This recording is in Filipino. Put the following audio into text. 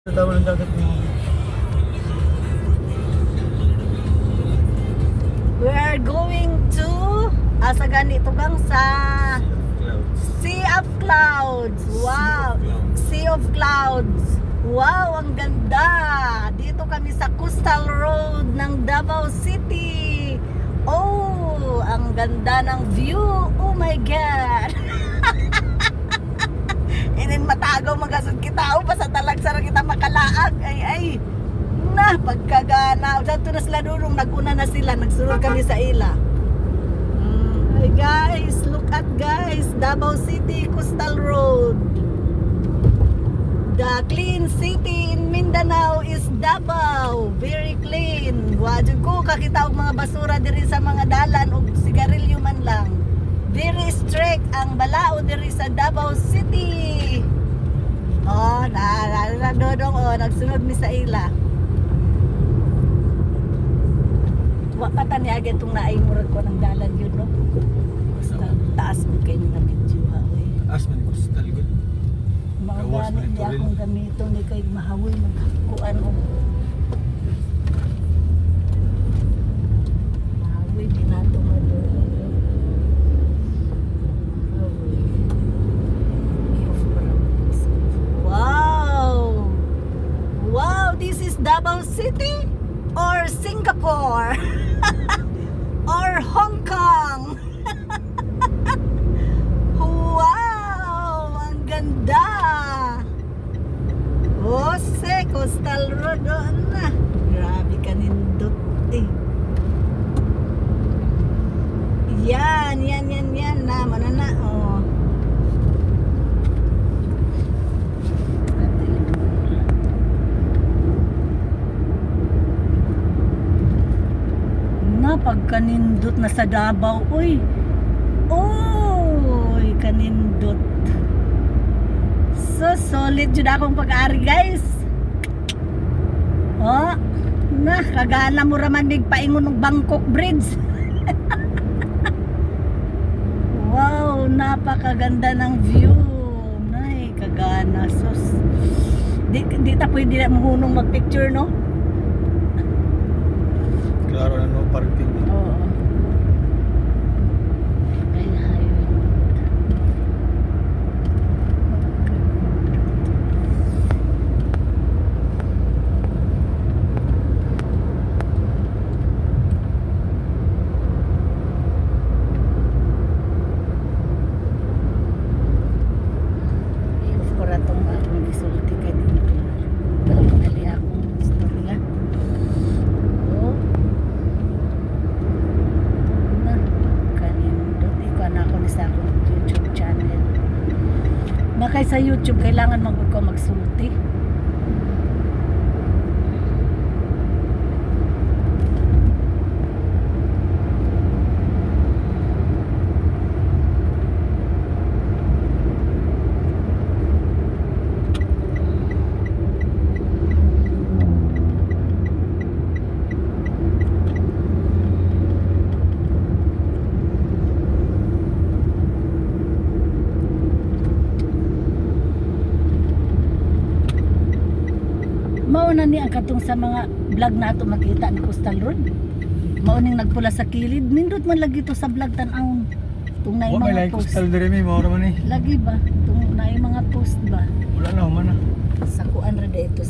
Tawa ng dagat mo. We are going to asa ganito gang sa Sea of Clouds. Wow. Sea of Clouds. Wow, ang ganda. Dito kami sa Coastal Road ng Davao City. Oh, ang ganda ng view. Oh my God. Inin matagaw magasod kita. Oh, basta talagsara kita makalaag. Ay. Na, pagkagana. Dito na sila durong. Naguna na sila. Nagsunod kami sa ila. Hey guys, look at guys. Davao City, Coastal Road. The clean city in Mindanao is Davao. Very clean. Wadyo ko, kakita og mga basura diri sa mga dalan o sigarilyo man lang. Very strict ang balao diri sa Davao City. Oh, dodong oh, nagsunod mi sa ila. Wa pa tani agad itong naimurag ko ng dalan yun, no? Basta taas mo kayo na medyo hawi. Taas man ko sa talikod. Gawas Mga man ito di rin. akong gamito ni kay mahawi magkuan o. Mahawi, di na ito madulo. Wow! Wow, this is Davao City or Singapore or Hong Kong. Wow, ang ganda. Jose, Coastal Road doon na. Grabe ka nindot eh. Yan na, manana oh. Na pagkanindot na sa Davao, uy. Oy, kanindot. So solid jud akong pag-ari, guys. Oh, na kagana mo raman mig paingon og Bangkok Bridge. Wow, napakaganda ng view. Nay, kagana sus. Di ta pwede na mahunong mag-picture, no? Klaro na no parking. Oo. Ay, highway. Of course, atong akong gisulti ka din. Dali akong istorya. Oh. Na, kanindot. Ikaw na ako sa akong YouTube channel. Bakay sa YouTube, kailangan ko magsulti. Mauna ni ang katong sa mga vlog nato makita ni Coastal Road. Mauning nagpula sa kilid, nindot man lagi to sa vlog tan-aw. Tung naay Wa may mga lain post. coastal dire mi mao man eh. Lagi ba? Tung naay mga post ba? Wala na man na. Sa kuan ra ito